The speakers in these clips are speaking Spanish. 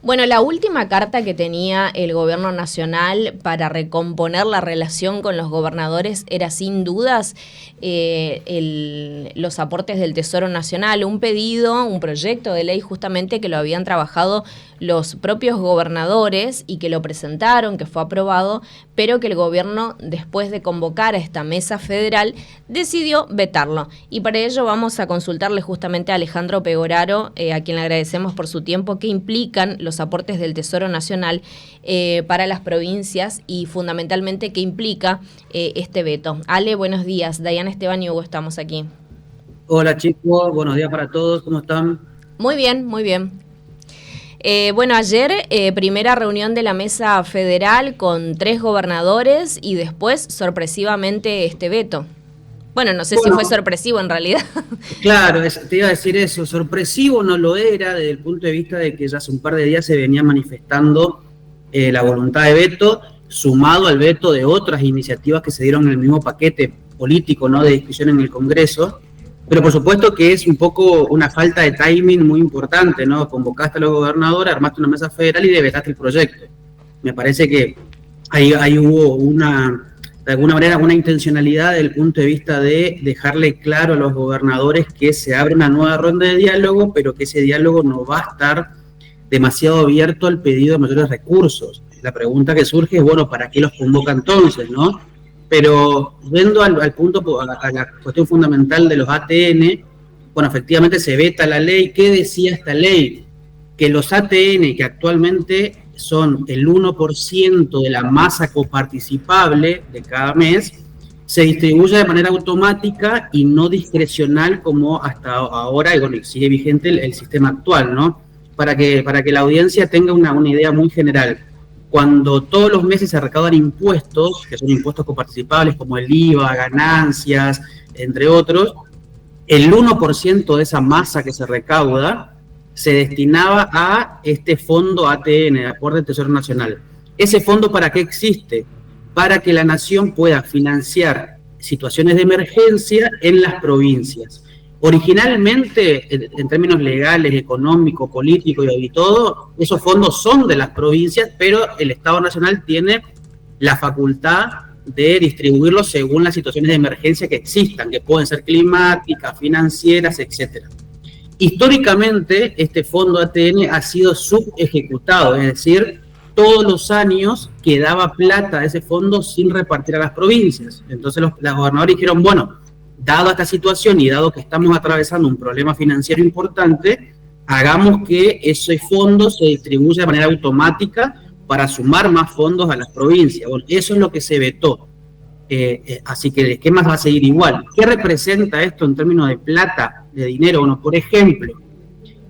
Bueno, la última carta que tenía el gobierno nacional para recomponer la relación con los gobernadores era sin dudas los aportes del Tesoro Nacional, un pedido, un proyecto de ley justamente que lo habían trabajado los propios gobernadores y que lo presentaron, que fue aprobado, pero que el gobierno, después de convocar a esta mesa federal, decidió vetarlo. Y para ello vamos a consultarle justamente a Alejandro Pegoraro, a quien le agradecemos por su tiempo, qué implican los aportes del Tesoro Nacional para las provincias y fundamentalmente qué implica este veto. Ale, buenos días. Dayana Esteban y Hugo estamos aquí. Hola chicos, buenos días para todos, ¿cómo están? Muy bien, muy bien. Bueno, ayer primera reunión de la mesa federal con 3 gobernadores y después sorpresivamente este veto. Bueno, no sé si fue sorpresivo en realidad. Claro, te iba a decir eso, sorpresivo no lo era desde el punto de vista de que ya hace un par de días se venía manifestando la voluntad de veto, sumado al veto de otras iniciativas que se dieron en el mismo paquete político, ¿no?, de discusión en el Congreso. Pero por supuesto que es un poco una falta de timing muy importante, ¿no? Convocaste a los gobernadores, armaste una mesa federal y vetaste el proyecto. Me parece que ahí hubo de alguna manera, una intencionalidad desde el punto de vista de dejarle claro a los gobernadores que se abre una nueva ronda de diálogo, pero que ese diálogo no va a estar demasiado abierto al pedido de mayores recursos. La pregunta que surge es, bueno, ¿para qué los convoca entonces, no? Pero yendo al punto, a la cuestión fundamental de los ATN, bueno, efectivamente se veta la ley. ¿Qué decía esta ley? Que los ATN, que actualmente son el 1% de la masa coparticipable de cada mes, se distribuye de manera automática y no discrecional como hasta ahora, y bueno, sigue vigente el sistema actual, ¿no? Para que la audiencia tenga una idea muy general. Cuando todos los meses se recaudan impuestos, que son impuestos coparticipables como el IVA, ganancias, entre otros, el 1% de esa masa que se recauda se destinaba a este fondo ATN, Aporte del Tesoro Nacional. ¿Ese fondo para qué existe? Para que la nación pueda financiar situaciones de emergencia en las provincias. Originalmente, en términos legales, económicos, políticos y todo, esos fondos son de las provincias, pero el Estado Nacional tiene la facultad de distribuirlos según las situaciones de emergencia que existan, que pueden ser climáticas, financieras, etc. Históricamente, este fondo ATN ha sido subejecutado, es decir, todos los años quedaba plata de ese fondo sin repartir a las provincias. Entonces los gobernadores dijeron, bueno, dado esta situación y dado que estamos atravesando un problema financiero importante, hagamos que ese fondo se distribuya de manera automática para sumar más fondos a las provincias. Bueno, eso es lo que se vetó. Así que el esquema va a seguir igual. ¿Qué representa esto en términos de plata, de dinero? Bueno, por ejemplo,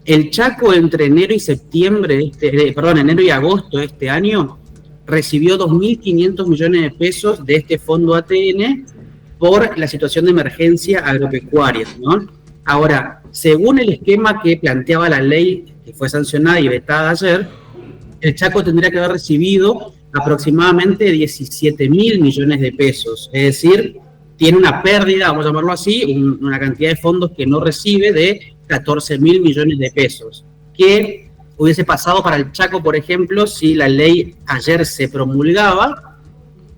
el Chaco entre enero y agosto de este año recibió 2.500 millones de pesos de este fondo ATN por la situación de emergencia agropecuaria, ¿no? Ahora, según el esquema que planteaba la ley que fue sancionada y vetada ayer, el Chaco tendría que haber recibido aproximadamente 17.000 millones de pesos, es decir, tiene una pérdida, vamos a llamarlo así, una cantidad de fondos que no recibe de 14.000 millones de pesos, que hubiese pasado para el Chaco, por ejemplo, si la ley ayer se promulgaba,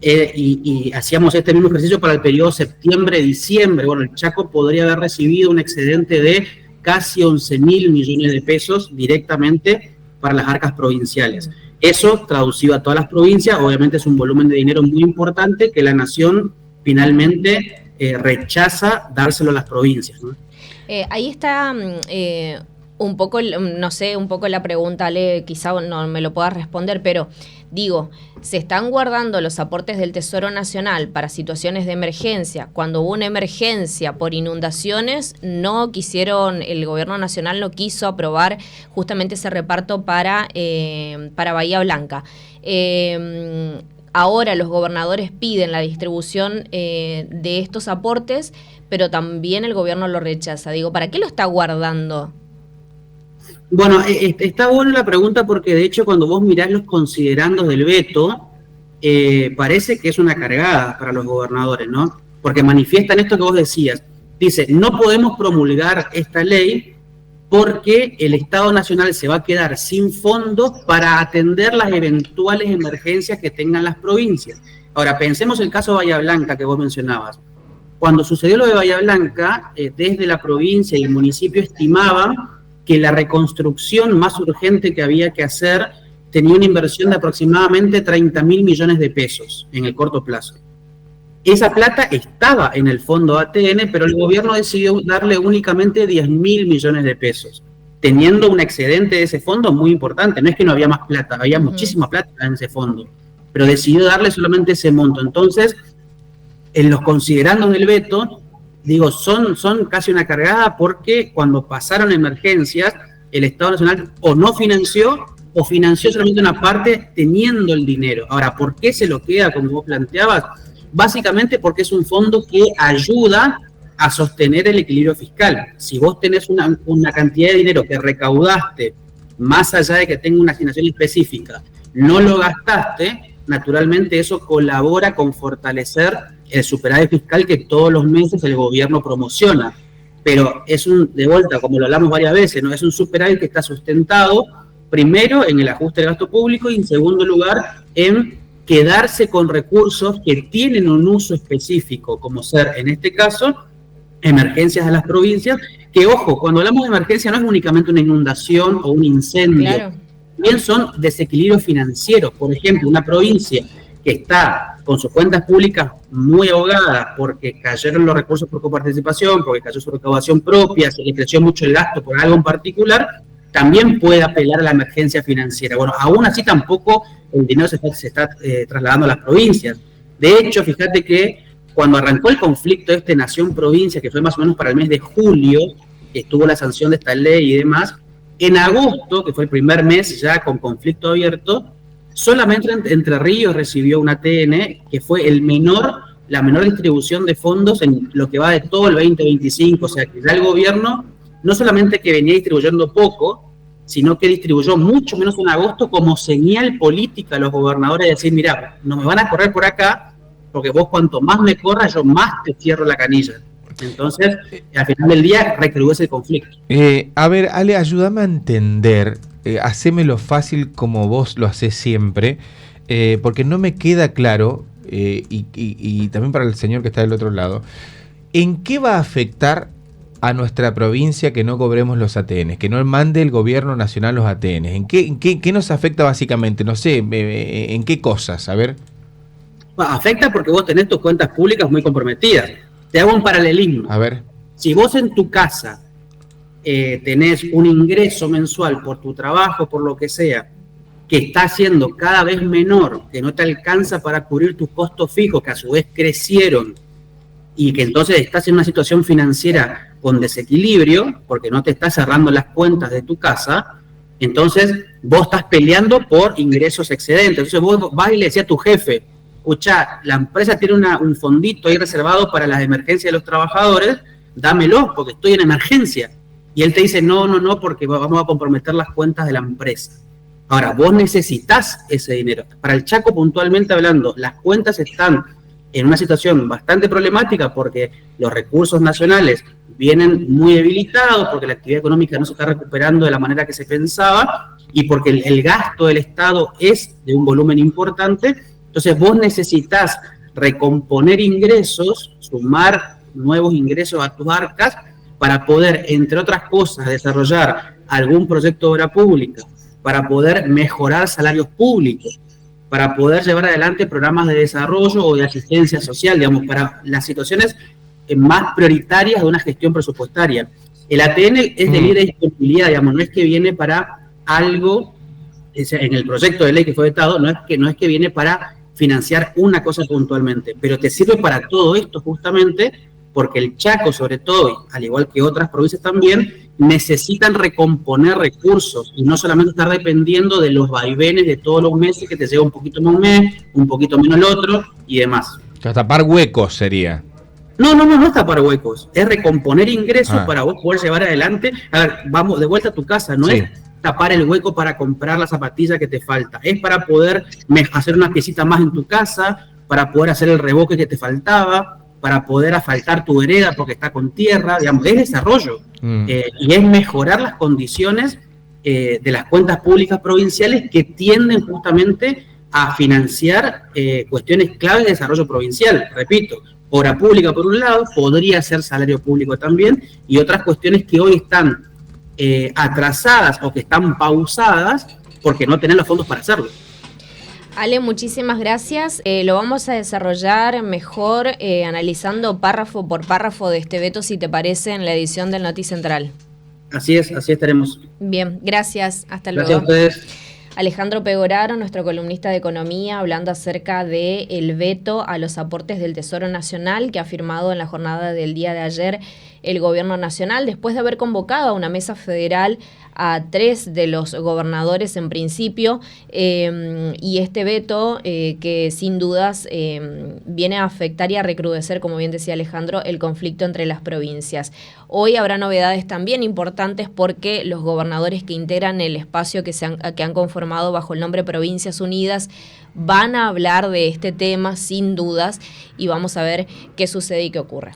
y hacíamos este mismo ejercicio para el periodo septiembre-diciembre. Bueno, el Chaco podría haber recibido un excedente de casi 11.000 millones de pesos directamente para las arcas provinciales. Eso, traducido a todas las provincias, obviamente es un volumen de dinero muy importante que la nación finalmente rechaza dárselo a las provincias, ¿no? Ahí está un poco, no sé, un poco la pregunta, Ale, quizá no me lo puedas responder, pero digo, se están guardando los aportes del Tesoro Nacional para situaciones de emergencia. Cuando hubo una emergencia por inundaciones, el gobierno nacional no quiso aprobar justamente ese reparto para Bahía Blanca. Ahora los gobernadores piden la distribución de estos aportes, pero también el gobierno lo rechaza. Digo, ¿para qué lo está guardando? Bueno, está buena la pregunta porque de hecho cuando vos mirás los considerandos del veto, parece que es una cargada para los gobernadores, ¿no? Porque manifiestan esto que vos decías. Dice, no podemos promulgar esta ley porque el Estado Nacional se va a quedar sin fondos para atender las eventuales emergencias que tengan las provincias. Ahora, pensemos el caso de Bahía Blanca que vos mencionabas. Cuando sucedió lo de Bahía Blanca, desde la provincia y el municipio estimaban que la reconstrucción más urgente que había que hacer tenía una inversión de aproximadamente 30.000 millones de pesos en el corto plazo. Esa plata estaba en el fondo ATN, pero el gobierno decidió darle únicamente 10.000 millones de pesos, teniendo un excedente de ese fondo muy importante. No es que no había más plata, había muchísima plata en ese fondo, pero decidió darle solamente ese monto. Entonces, en los considerando en el veto, digo, son casi una cargada porque cuando pasaron emergencias, el Estado Nacional o no financió o financió solamente una parte teniendo el dinero. Ahora, ¿por qué se lo queda, como vos planteabas? Básicamente porque es un fondo que ayuda a sostener el equilibrio fiscal. Si vos tenés una cantidad de dinero que recaudaste, más allá de que tenga una asignación específica, no lo gastaste, naturalmente eso colabora con fortalecer el superávit fiscal que todos los meses el gobierno promociona. Pero es de vuelta, como lo hablamos varias veces, ¿no? Es un superávit que está sustentado, primero, en el ajuste del gasto público y en segundo lugar, en quedarse con recursos que tienen un uso específico, como ser, en este caso, emergencias a las provincias, que, ojo, cuando hablamos de emergencia no es únicamente una inundación o un incendio, claro, también son desequilibrios financieros. Por ejemplo, una provincia que está con sus cuentas públicas muy ahogadas porque cayeron los recursos por coparticipación, porque cayó su recaudación propia, se le creció mucho el gasto por algo en particular, también puede apelar a la emergencia financiera. Bueno, aún así tampoco el dinero se está trasladando a las provincias. De hecho, fíjate que cuando arrancó el conflicto nación-provincia, que fue más o menos para el mes de julio, que estuvo la sanción de esta ley y demás, en agosto, que fue el primer mes ya con conflicto abierto, solamente Entre Ríos recibió un ATN que fue la menor distribución de fondos en lo que va de todo el 2025, o sea que ya el gobierno no solamente que venía distribuyendo poco, sino que distribuyó mucho menos en agosto como señal política a los gobernadores de decir, mira, no me van a correr por acá, porque vos cuanto más me corras, yo más te cierro la canilla. Entonces, al final del día, recrudece el conflicto. A ver, Ale, ayúdame a entender, hacémelo fácil como vos lo hacés siempre, porque no me queda claro, y también para el señor que está del otro lado, ¿en qué va a afectar a nuestra provincia que no cobremos los ATNs, que no mande el gobierno nacional los ATNs? ¿En qué nos afecta básicamente? No sé, ¿en qué cosas? A ver. Afecta porque vos tenés tus cuentas públicas muy comprometidas. Te hago un paralelismo. A ver. Si vos en tu casa tenés un ingreso mensual por tu trabajo, por lo que sea, que está siendo cada vez menor, que no te alcanza para cubrir tus costos fijos, que a su vez crecieron, y que entonces estás en una situación financiera con desequilibrio, porque no te estás cerrando las cuentas de tu casa, entonces vos estás peleando por ingresos excedentes. Entonces vos vas y le decís a tu jefe, escuchá, la empresa tiene un fondito ahí reservado para las emergencias de los trabajadores, dámelo, porque estoy en emergencia. Y él te dice, no, porque vamos a comprometer las cuentas de la empresa. Ahora, vos necesitas ese dinero. Para el Chaco, puntualmente hablando, las cuentas están en una situación bastante problemática porque los recursos nacionales vienen muy debilitados, porque la actividad económica no se está recuperando de la manera que se pensaba y porque el gasto del Estado es de un volumen importante. Entonces vos necesitas recomponer ingresos, sumar nuevos ingresos a tus arcas para poder, entre otras cosas, desarrollar algún proyecto de obra pública, para poder mejorar salarios públicos, para poder llevar adelante programas de desarrollo o de asistencia social, digamos, para las situaciones más prioritarias de una gestión presupuestaria. El ATN es de libre disponibilidad, digamos, no es que viene para algo, en el proyecto de ley que fue vetado, no es que viene para financiar una cosa puntualmente, pero te sirve para todo esto justamente porque el Chaco, sobre todo, al igual que otras provincias también, necesitan recomponer recursos y no solamente estar dependiendo de los vaivenes de todos los meses que te llega un poquito más un mes, un poquito menos el otro y demás. O sea, tapar huecos sería. No es tapar huecos, es recomponer ingresos para vos poder llevar adelante. A ver, vamos de vuelta a tu casa, no es tapar el hueco para comprar la zapatilla que te falta, es para poder hacer una piecita más en tu casa, para poder hacer el revoque que te faltaba, para poder asfaltar tu vereda porque está con tierra, digamos, es desarrollo. Y es mejorar las condiciones de las cuentas públicas provinciales que tienden justamente a financiar cuestiones clave de desarrollo provincial. Repito, obra pública por un lado, podría ser salario público también, y otras cuestiones que hoy están atrasadas o que están pausadas porque no tienen los fondos para hacerlo. Ale, muchísimas gracias. Lo vamos a desarrollar mejor analizando párrafo por párrafo de este veto, si te parece, en la edición del Noti Central. Así estaremos. Bien, gracias. Hasta luego. Gracias a ustedes. Alejandro Pegoraro, nuestro columnista de economía, hablando acerca del veto a los aportes del Tesoro Nacional que ha firmado en la jornada del día de ayer el Gobierno Nacional, después de haber convocado a una mesa federal a 3 de los gobernadores en principio, y este veto que sin dudas viene a afectar y a recrudecer, como bien decía Alejandro, el conflicto entre las provincias. Hoy habrá novedades también importantes porque los gobernadores que integran el espacio que han conformado bajo el nombre Provincias Unidas van a hablar de este tema sin dudas, y vamos a ver qué sucede y qué ocurre.